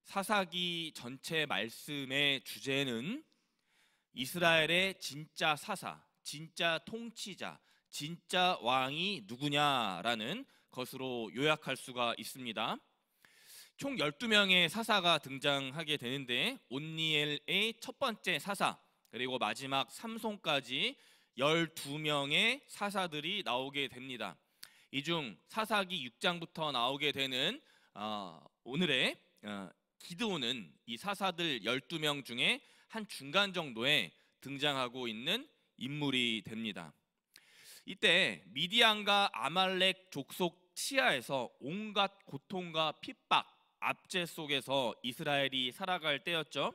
사사기 전체 말씀의 주제는 이스라엘의 진짜 사사, 진짜 통치자, 진짜 왕이 누구냐라는 것으로 요약할 수가 있습니다. 총 12명의 사사가 등장하게 되는데 온니엘의 첫 번째 사사, 그리고 마지막 삼손까지 12명의 사사들이 나오게 됩니다. 이 중 사사기 6장부터 나오게 되는 오늘의 기드온은 이 사사들 12명 중에 한 중간 정도에 등장하고 있는 인물이 됩니다. 이때 미디안과 아말렉 족속 치하에서 온갖 고통과 핍박, 압제 속에서 이스라엘이 살아갈 때였죠.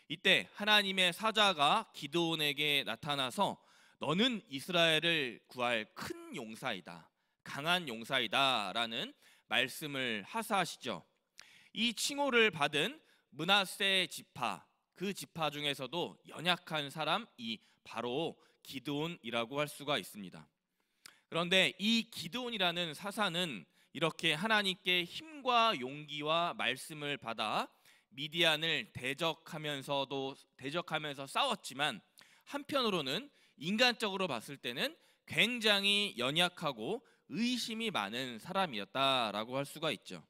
이때 하나님의 사자가 기드온에게 나타나서 너는 이스라엘을 구할 큰 용사이다, 강한 용사이다 라는 말씀을 하사하시죠. 이 칭호를 받은 므낫세 지파, 그 지파 중에서도 연약한 사람이 바로 기드온이라고 할 수가 있습니다. 그런데 이 기드온이라는 사사는 이렇게 하나님께 힘과 용기와 말씀을 받아 미디안을 대적하면서 싸웠지만 한편으로는 인간적으로 봤을 때는 굉장히 연약하고 의심이 많은 사람이었다라고 할 수가 있죠.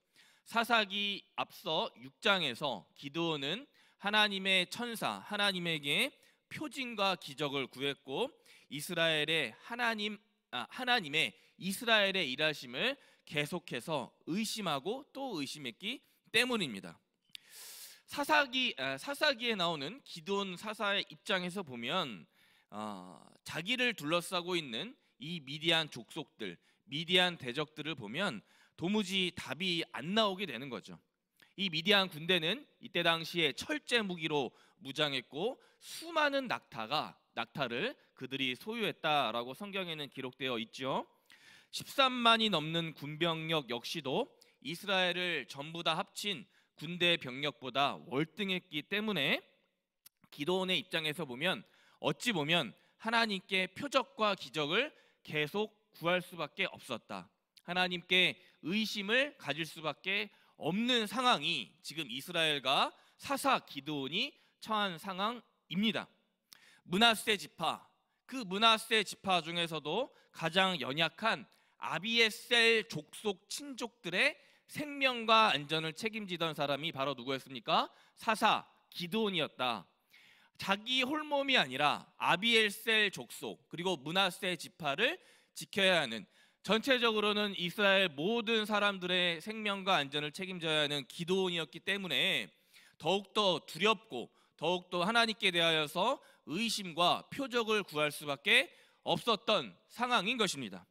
사사기 앞서 6장에서 기드온은 하나님의 천사, 하나님에게 표징과 기적을 구했고 이스라엘의 하나님의 이스라엘의 일하심을 계속해서 의심하고 또 의심했기 때문입니다. 사사기에 나오는 기드온 사사의 입장에서 보면 자기를 둘러싸고 있는 이 미디안 족속들, 미디안 대적들을 보면 도무지 답이 안 나오게 되는 거죠. 이 미디안 군대는 이때 당시에 철제 무기로 무장했고 수많은 낙타를 그들이 소유했다라고 성경에는 기록되어 있죠. 13만이 넘는 군병력 역시도 이스라엘을 전부 다 합친 군대 병력보다 월등했기 때문에 기드온의 입장에서 보면 어찌 보면 하나님께 표적과 기적을 계속 구할 수밖에 없었다. 하나님께 의심을 가질 수밖에 없는 상황이 지금 이스라엘과 사사 기드온이 처한 상황입니다. 므낫세 지파, 그 므낫세 지파 중에서도 가장 연약한 아비에셀 족속 친족들의 생명과 안전을 책임지던 사람이 바로 누구였습니까? 사사 기드온이었다. 자기 홀몸이 아니라 아비에셀 족속 그리고 므낫세 지파를 지켜야 하는, 전체적으로는 이스라엘 모든 사람들의 생명과 안전을 책임져야 하는 기드온이었기 때문에 더욱더 두렵고 더욱더 하나님께 대하여서 의심과 표적을 구할 수밖에 없었던 상황인 것입니다.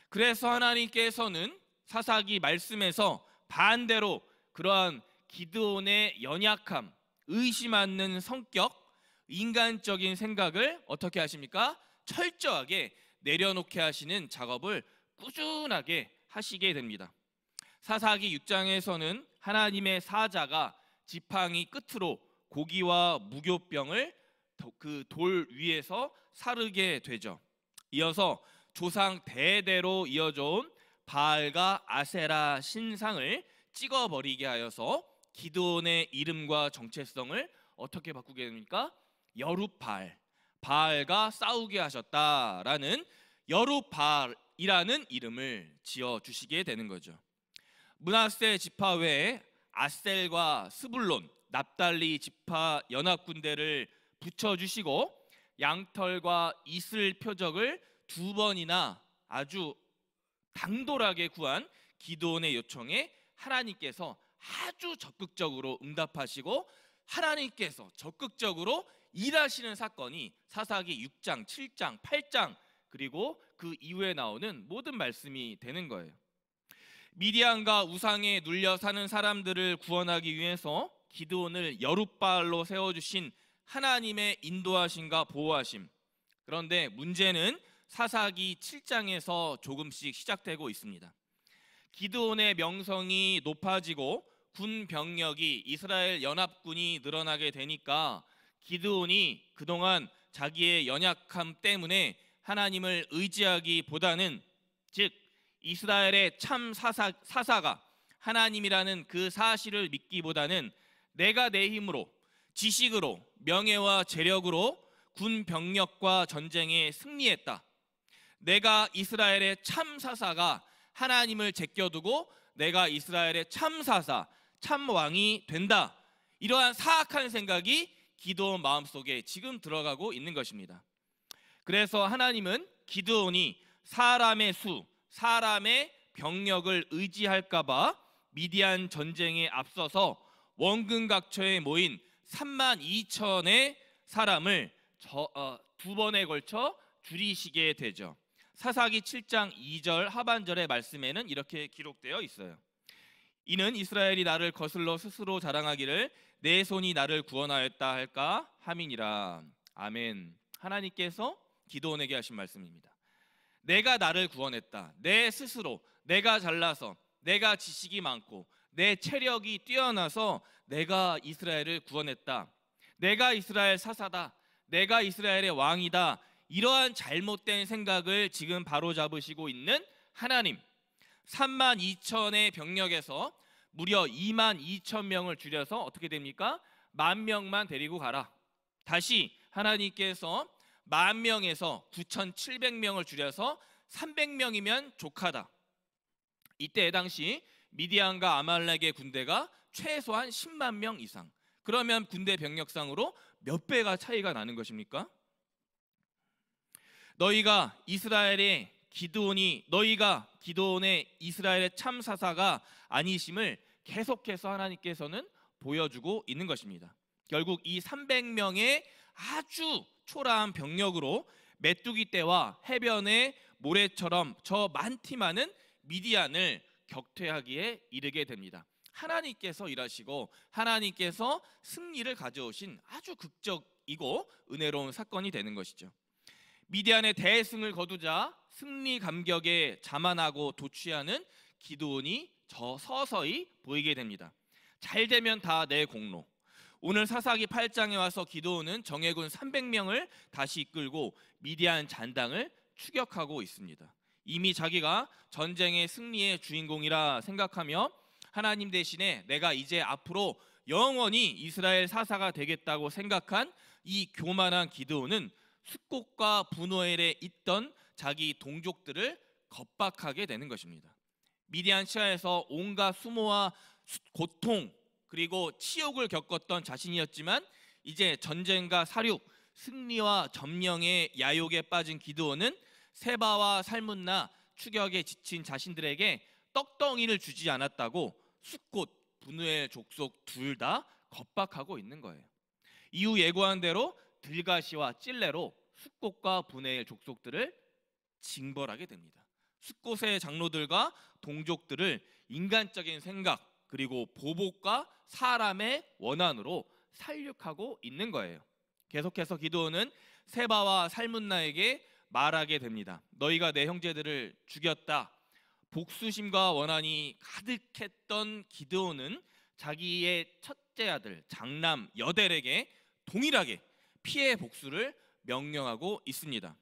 그래서 하나님께서는 사사기 말씀에서 반대로 그러한 기드온의 연약함, 의심 않는 성격, 인간적인 생각을 어떻게 하십니까? 철저하게 내려놓게 하시는 작업을 꾸준하게 하시게 됩니다. 사사기 6장에서는 하나님의 사자가 지팡이 끝으로 고기와 무교병을 그 돌 위에서 사르게 되죠. 이어서 조상 대대로 이어져온 바알과 아세라 신상을 찍어버리게 하여서 기드온의 이름과 정체성을 어떻게 바꾸게 됩니까? 여룻바알, 바알과 싸우게 하셨다라는 여룻바알이라는 이름을 지어주시게 되는 거죠. 므낫세 지파 외에 아셀과 스불론, 납달리 지파 연합군대를 붙여주시고 양털과 이슬 표적을 2번이나 아주 당돌하게 구한 기드온의 요청에 하나님께서 아주 적극적으로 응답하시고 하나님께서 적극적으로 일하시는 사건이 사사기 6장, 7장, 8장 그리고 그 이후에 나오는 모든 말씀이 되는 거예요. 미디안과 우상에 눌려 사는 사람들을 구원하기 위해서 기드온을 여룻바알로 세워주신 하나님의 인도하심과 보호하심. 그런데 문제는 사사기 7장에서 조금씩 시작되고 있습니다. 기드온의 명성이 높아지고 군 병력이 이스라엘 연합군이 늘어나게 되니까 기드온이 그동안 자기의 연약함 때문에 하나님을 의지하기보다는, 즉 이스라엘의 참 사사가 하나님이라는 그 사실을 믿기보다는 내가 내 힘으로, 지식으로, 명예와 재력으로 군 병력과 전쟁에 승리했다. 내가 이스라엘의 참 사사가 하나님을 제껴두고 내가 이스라엘의 참 사사, 참 왕이 된다. 이러한 사악한 생각이 기드온 마음속에 지금 들어가고 있는 것입니다. 그래서 하나님은 기드온이 사람의 수, 사람의 병력을 의지할까 봐 미디안 전쟁에 앞서서 원근각처에 모인 32,000의 사람을 두 번에 걸쳐 줄이시게 되죠. 사사기 7장 2절 하반절의 말씀에는 이렇게 기록되어 있어요. 이는 이스라엘이 나를 거슬러 스스로 자랑하기를 내 손이 나를 구원하였다 할까 함이니라. 아멘. 하나님께서 기드온에게 하신 말씀입니다. 내가 나를 구원했다. 내 스스로, 내가 잘나서, 내가 지식이 많고 내 체력이 뛰어나서 내가 이스라엘을 구원했다. 내가 이스라엘 사사다. 내가 이스라엘의 왕이다. 이러한 잘못된 생각을 지금 바로잡으시고 있는 하나님, 32,000의 병력에서 무려 22,000명을 줄여서 어떻게 됩니까? 10,000명만 데리고 가라. 다시 하나님께서 10,000명에서 9,700명을 줄여서 300명이면 족하다. 이때 당시 미디안과 아말렉의 군대가 최소한 10만 명 이상. 그러면 군대 병력상으로 몇 배가 차이가 나는 것입니까? 너희가 기드온의 이스라엘의 참 사사가 아니심을 계속해서 하나님께서는 보여주고 있는 것입니다. 결국 이 300명의 아주 초라한 병력으로 메뚜기 떼와 해변의 모래처럼 저 많디 많은 미디안을 격퇴하기에 이르게 됩니다. 하나님께서 일하시고 하나님께서 승리를 가져오신 아주 극적이고 은혜로운 사건이 되는 것이죠. 미디안의 대승을 거두자 승리 감격에 자만하고 도취하는 기드온이 서서히 보이게 됩니다. 잘 되면 다 내 공로. 오늘 사사기 8장에 와서 기드온은 정예군 300명을 다시 이끌고 미디안 잔당을 추격하고 있습니다. 이미 자기가 전쟁의 승리의 주인공이라 생각하며 하나님 대신에 내가 이제 앞으로 영원히 이스라엘 사사가 되겠다고 생각한 이 교만한 기드온은 숫곳과 분노엘에 있던 자기 동족들을 겁박하게 되는 것입니다. 미디안 시야에서 온갖 수모와 고통 그리고 치욕을 겪었던 자신이었지만 이제 전쟁과 사륙, 승리와 점령의 야욕에 빠진 기드온은 세바와 살문나 추격에 지친 자신들에게 떡덩이를 주지 않았다고 숫곳, 분우엘 족속 둘 다 겁박하고 있는 거예요. 이후 예고한 대로 들가시와 찔레로 숫곳과 분우엘 족속들을 징벌하게 됩니다. 숫곳의 장로들과 동족들을 인간적인 생각 그리고 보복과 사람의 원한으로 살육하고 있는 거예요. 계속해서 기드온은 세바와 살문나에게 말하게 됩니다. 너희가 내 형제들을 죽였다. 복수심과 원한이 가득했던 기드온은 자기의 첫째 아들 장남 여델에게 동일하게 피해 복수를 명령하고 있습니다.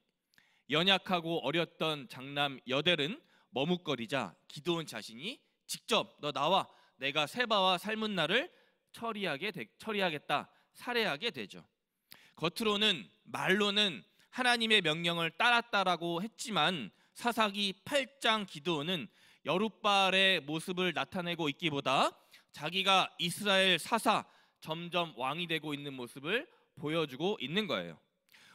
연약하고 어렸던 장남 여델은 머뭇거리자 기드온 자신이 직접 너 나와 내가 세바와 살문나를 처리하겠다 살해하게 되죠. 겉으로는 말로는 하나님의 명령을 따랐다라고 했지만 사사기 8장 기드온은 여룻바알의 모습을 나타내고 있기보다 자기가 이스라엘 사사 점점 왕이 되고 있는 모습을 보여주고 있는 거예요.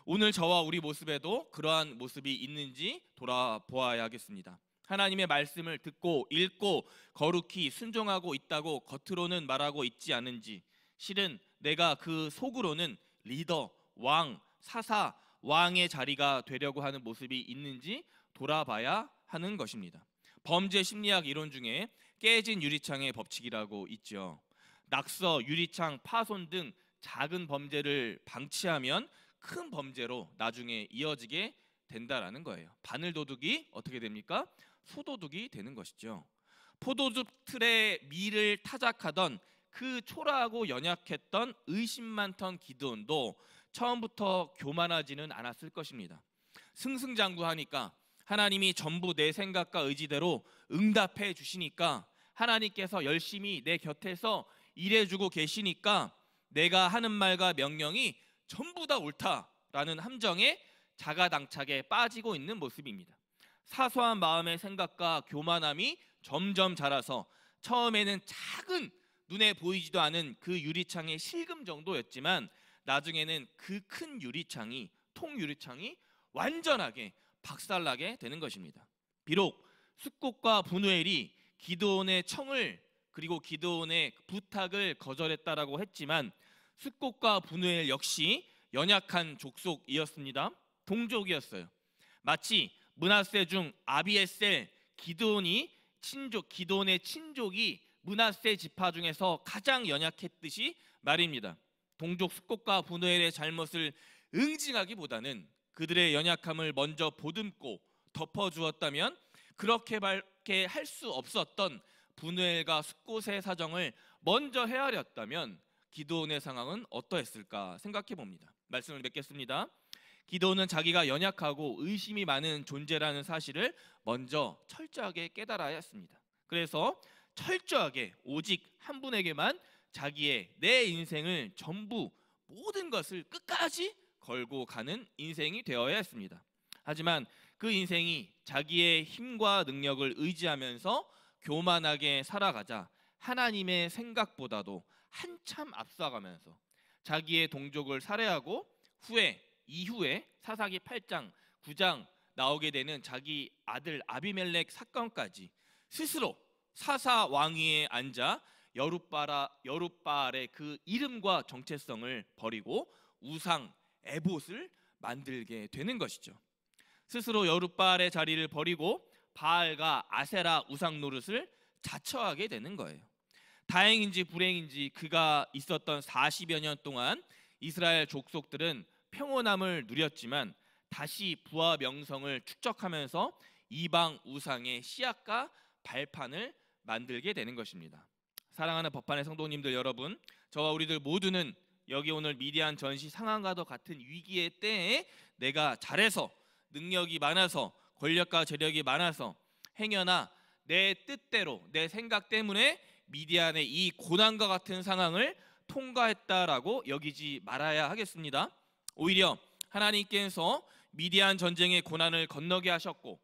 오늘 저와 우리 모습에도 그러한 모습이 있는지 돌아보아야겠습니다. 하나님의 말씀을 듣고 읽고 거룩히 순종하고 있다고 겉으로는 말하고 있지 않은지, 실은 내가 그 속으로는 리더, 왕, 사사, 왕의 자리가 되려고 하는 모습이 있는지 돌아봐야 하는 것입니다. 범죄 심리학 이론 중에 깨진 유리창의 법칙이라고 있죠. 낙서, 유리창, 파손 등 작은 범죄를 방치하면 큰 범죄로 나중에 이어지게 된다라는 거예요. 바늘도둑이 어떻게 됩니까? 소도둑이 되는 것이죠. 포도즙 틀에 밀을 타작하던 그 초라하고 연약했던 의심 많던 기드온도 처음부터 교만하지는 않았을 것입니다. 승승장구하니까 하나님이 전부 내 생각과 의지대로 응답해 주시니까 하나님께서 열심히 내 곁에서 일해주고 계시니까 내가 하는 말과 명령이 전부 다 옳다라는 함정에 자가당착에 빠지고 있는 모습입니다. 사소한 마음의 생각과 교만함이 점점 자라서 처음에는 작은 눈에 보이지도 않은 그 유리창의 실금 정도였지만 나중에는 그 큰 유리창이, 통유리창이 완전하게 박살나게 되는 것입니다. 비록 숫곳과 분우엘이 기드온의 청을 그리고 기드온의 부탁을 거절했다라고 했지만 숫곳과 분우엘 역시 연약한 족속이었습니다. 동족이었어요. 마치 므낫세 중 아비에셀, 기드온의 친족이 므낫세 지파 중에서 가장 연약했듯이 말입니다. 동족 숫곳과 분우엘의 잘못을 응징하기보다는 그들의 연약함을 먼저 보듬고 덮어주었다면 그렇게밖에 할 수 없었던 분우엘과 숫곳의 사정을 먼저 헤아렸다면 기드온의 상황은 어떠했을까 생각해 봅니다. 말씀을 맺겠습니다. 기드온은 자기가 연약하고 의심이 많은 존재라는 사실을 먼저 철저하게 깨달아야 했습니다. 그래서 철저하게 오직 한 분에게만 자기의 내 인생을 전부 모든 것을 끝까지 걸고 가는 인생이 되어야 했습니다. 하지만 그 인생이 자기의 힘과 능력을 의지하면서 교만하게 살아가자 하나님의 생각보다도 한참 앞서가면서 자기의 동족을 살해하고 이후에 사사기 8장 9장 나오게 되는 자기 아들 아비멜렉 사건까지 스스로 사사 왕위에 앉아 여룻바알의 그 이름과 정체성을 버리고 우상 에봇을 만들게 되는 것이죠. 스스로 여룻바알의 자리를 버리고 바알과 아세라 우상 노릇을 자처하게 되는 거예요. 다행인지 불행인지 그가 있었던 40여 년 동안 이스라엘 족속들은 평온함을 누렸지만 다시 부와 명성을 축적하면서 이방 우상의 씨앗과 발판을 만들게 되는 것입니다. 사랑하는 법판의 성도님들 여러분, 저와 우리들 모두는 여기 오늘 미디안 전시 상황과도 같은 위기의 때에 내가 잘해서 능력이 많아서 권력과 재력이 많아서 행여나 내 뜻대로 내 생각 때문에 미디안의 이 고난과 같은 상황을 통과했다라고 여기지 말아야 하겠습니다. 오히려 하나님께서 미디안 전쟁의 고난을 건너게 하셨고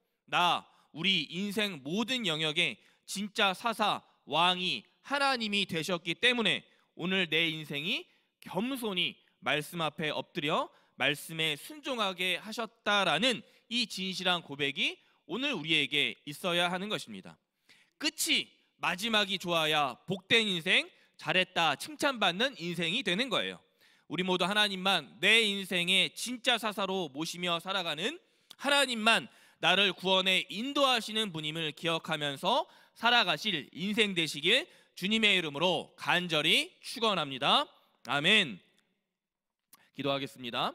우리 인생 모든 영역에 진짜 사사 왕이 하나님이 되셨기 때문에 오늘 내 인생이 겸손히 말씀 앞에 엎드려 말씀에 순종하게 하셨다라는 이 진실한 고백이 오늘 우리에게 있어야 하는 것입니다. 끝이 마지막이 좋아야 복된 인생, 잘했다 칭찬받는 인생이 되는 거예요. 우리 모두 하나님만 내 인생의 진짜 사사로 모시며 살아가는, 하나님만 나를 구원에 인도하시는 분임을 기억하면서 살아가실 인생 되시길 주님의 이름으로 간절히 축원합니다. 아멘. 기도하겠습니다.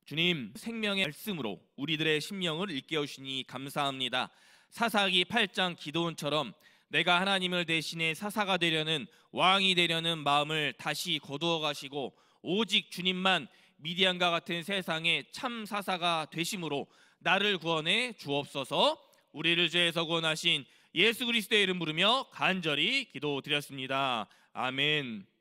주님, 생명의 말씀으로 우리들의 심령을 일깨우시니 감사합니다. 사사기 8장 기드온처럼 내가 하나님을 대신해 사사가 되려는, 왕이 되려는 마음을 다시 거두어 가시고 오직 주님만 미디안과 같은 세상의 참 사사가 되심으로 나를 구원해 주옵소서. 우리를 죄에서 구원하신 예수 그리스도의 이름 부르며 간절히 기도드렸습니다. 아멘.